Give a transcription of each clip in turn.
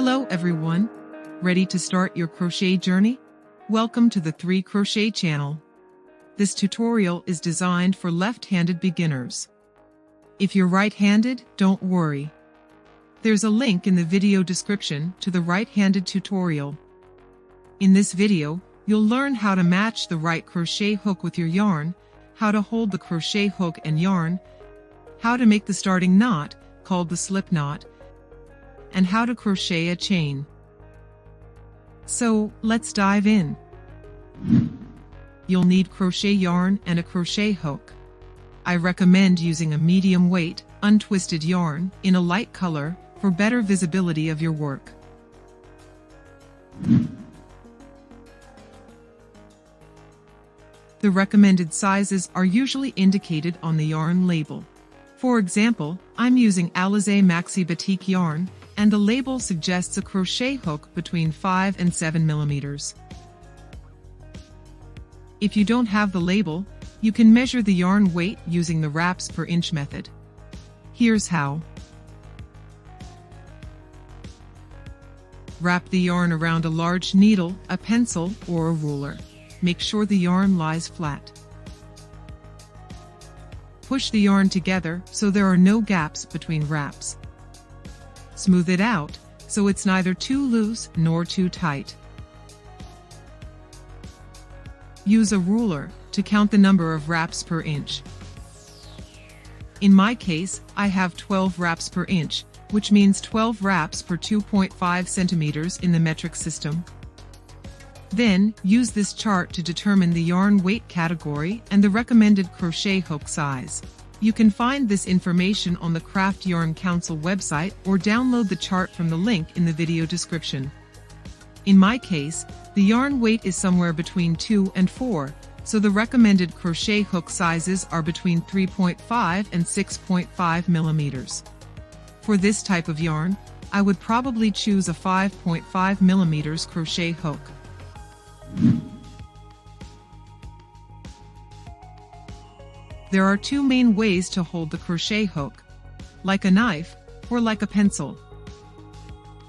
Hello everyone! Ready to start your crochet journey? Welcome to the 3 Crochet channel. This tutorial is designed for left-handed beginners. If you're right-handed, don't worry. There's a link in the video description to the right-handed tutorial. In this video, you'll learn how to match the right crochet hook with your yarn, how to hold the crochet hook and yarn, how to make the starting knot, called the slip knot, and how to crochet a chain. So, let's dive in. You'll need crochet yarn and a crochet hook. I recommend using a medium weight, untwisted yarn in a light color for better visibility of your work. The recommended sizes are usually indicated on the yarn label. For example, I'm using Alizé Maxi Batik yarn, and the label suggests a crochet hook between 5 and 7 millimeters. If you don't have the label, you can measure the yarn weight using the wraps per inch method. Here's how. Wrap the yarn around a large needle, a pencil, or a ruler. Make sure the yarn lies flat. Push the yarn together so there are no gaps between wraps. Smooth it out so it's neither too loose nor too tight. Use a ruler to count the number of wraps per inch. In my case, I have 12 wraps per inch, which means 12 wraps per 2.5 centimeters in the metric system. Then, use this chart to determine the yarn weight category and the recommended crochet hook size. You can find this information on the Craft Yarn Council website or download the chart from the link in the video description. In my case, the yarn weight is somewhere between 2 and 4, so the recommended crochet hook sizes are between 3.5 and 6.5 millimeters. For this type of yarn, I would probably choose a 5.5 millimeters crochet hook. There are 2 main ways to hold the crochet hook, like a knife or like a pencil.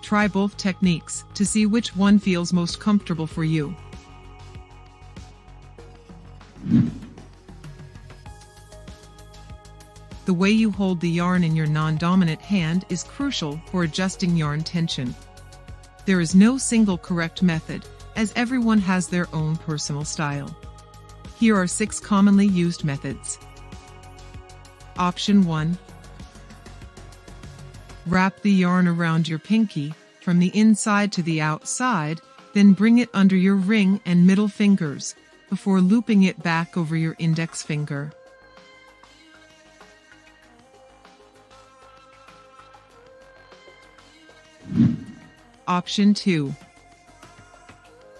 Try both techniques to see which one feels most comfortable for you. The way you hold the yarn in your non-dominant hand is crucial for adjusting yarn tension. There is no single correct method, as everyone has their own personal style. Here are 6 commonly used methods. Option 1. Wrap the yarn around your pinky, from the inside to the outside, then bring it under your ring and middle fingers, before looping it back over your index finger. Option 2.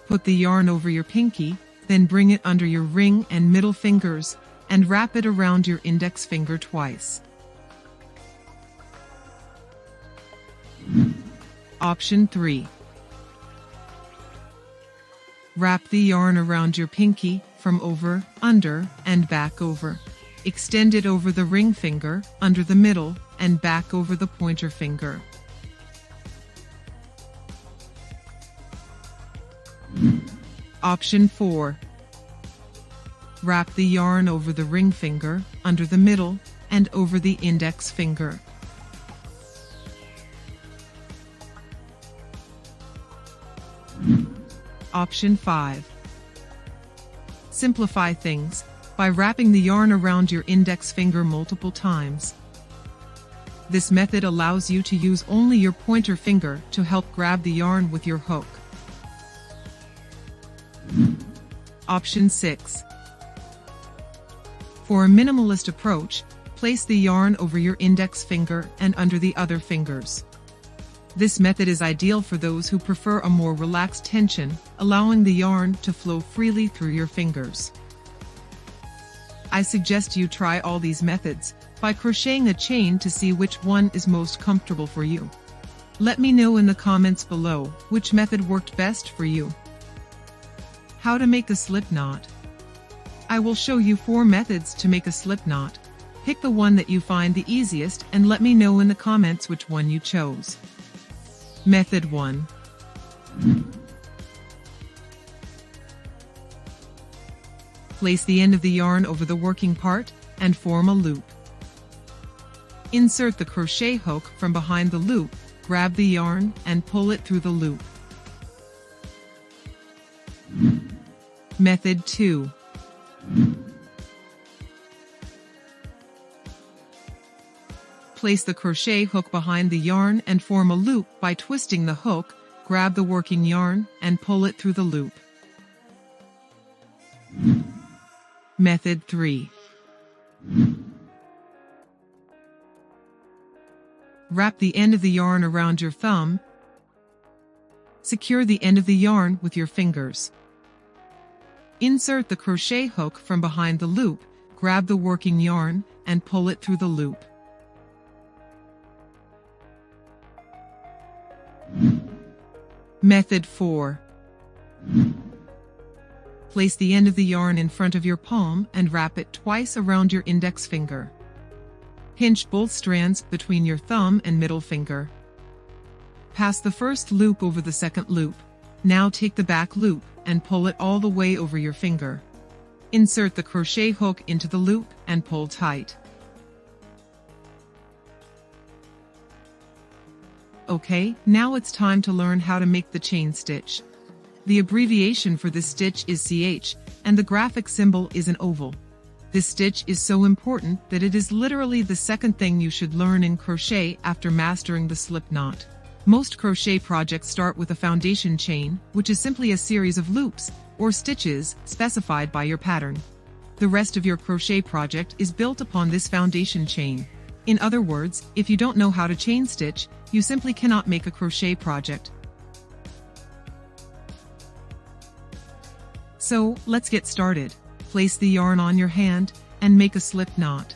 Put the yarn over your pinky, then bring it under your ring and middle fingers, and wrap it around your index finger twice. Option 3. Wrap the yarn around your pinky, from over, under, and back over. Extend it over the ring finger, under the middle, and back over the pointer finger. Option 4. Wrap the yarn over the ring finger, under the middle, and over the index finger. Option 5. Simplify things by wrapping the yarn around your index finger multiple times. This method allows you to use only your pointer finger to help grab the yarn with your hook. Option 6. For a minimalist approach, place the yarn over your index finger and under the other fingers. This method is ideal for those who prefer a more relaxed tension, allowing the yarn to flow freely through your fingers. I suggest you try all these methods by crocheting a chain to see which one is most comfortable for you. Let me know in the comments below which method worked best for you. How to make a slip knot. I will show you 4 methods to make a slip knot. Pick the one that you find the easiest and let me know in the comments which one you chose. Method 1. Place the end of the yarn over the working part and form a loop. Insert the crochet hook from behind the loop, grab the yarn and pull it through the loop. Method 2. Place the crochet hook behind the yarn and form a loop by twisting the hook, grab the working yarn and pull it through the loop. Method 3. Wrap the end of the yarn around your thumb. Secure the end of the yarn with your fingers. Insert the crochet hook from behind the loop, grab the working yarn and pull it through the loop. Method 4. Place the end of the yarn in front of your palm and wrap it twice around your index finger. Pinch both strands between your thumb and middle finger. Pass the first loop over the second loop. Now take the back loop and pull it all the way over your finger. Insert the crochet hook into the loop and pull tight. Okay, now it's time to learn how to make the chain stitch. The abbreviation for this stitch is CH, and the graphic symbol is an oval. This stitch is so important that it is literally the second thing you should learn in crochet after mastering the slip knot. Most crochet projects start with a foundation chain, which is simply a series of loops, or stitches, specified by your pattern. The rest of your crochet project is built upon this foundation chain. In other words, if you don't know how to chain stitch, you simply cannot make a crochet project. So, let's get started. Place the yarn on your hand and make a slip knot.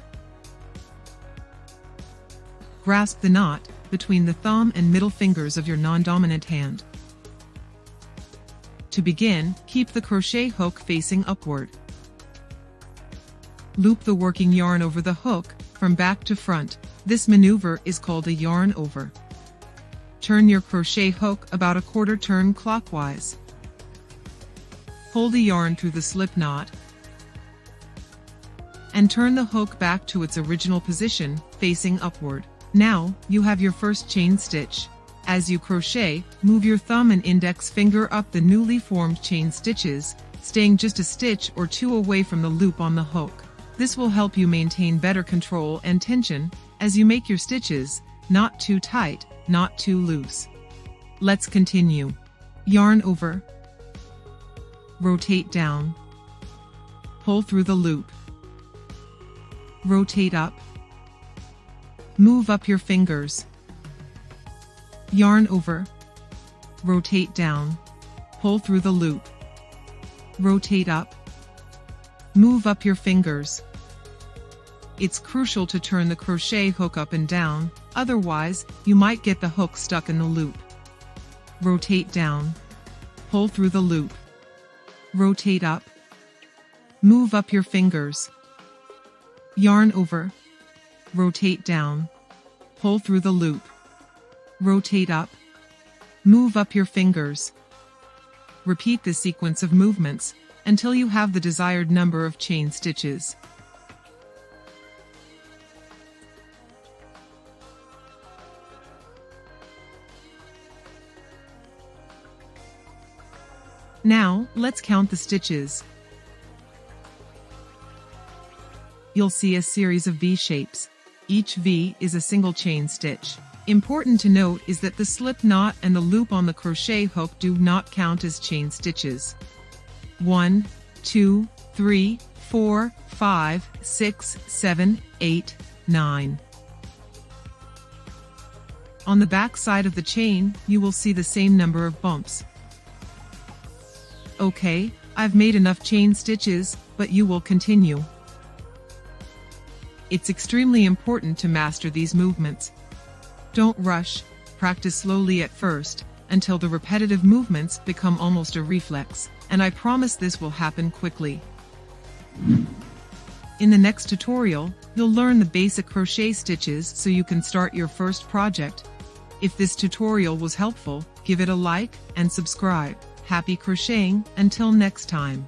Grasp the knot between the thumb and middle fingers of your non-dominant hand. To begin, keep the crochet hook facing upward. Loop the working yarn over the hook from back to front. This maneuver is called a yarn over. Turn your crochet hook about a quarter turn clockwise. Pull the yarn through the slip knot and turn the hook back to its original position, facing upward. Now, you have your first chain stitch. As you crochet, move your thumb and index finger up the newly formed chain stitches, staying just a stitch or two away from the loop on the hook. This will help you maintain better control and tension as you make your stitches, not too tight, not too loose. Let's continue. Yarn over. Rotate down. Pull through the loop. Rotate up. Move up your fingers. Yarn over. Rotate down. Pull through the loop. Rotate up. Move up your fingers. It's crucial to turn the crochet hook up and down, otherwise, you might get the hook stuck in the loop. Rotate down. Pull through the loop. Rotate up. Move up your fingers. Yarn over. Rotate down. Pull through the loop. Rotate up. Move up your fingers. Repeat this sequence of movements until you have the desired number of chain stitches. Now, let's count the stitches. You'll see a series of V shapes. Each V is a single chain stitch. Important to note is that the slip knot and the loop on the crochet hook do not count as chain stitches. 1, 2, 3, 4, 5, 6, 7, 8, 9. On the back side of the chain, you will see the same number of bumps. Okay, I've made enough chain stitches, but you will continue. It's extremely important to master these movements. Don't rush, practice slowly at first, until the repetitive movements become almost a reflex, and I promise this will happen quickly. In the next tutorial, you'll learn the basic crochet stitches so you can start your first project. If this tutorial was helpful, give it a like and subscribe. Happy crocheting until next time.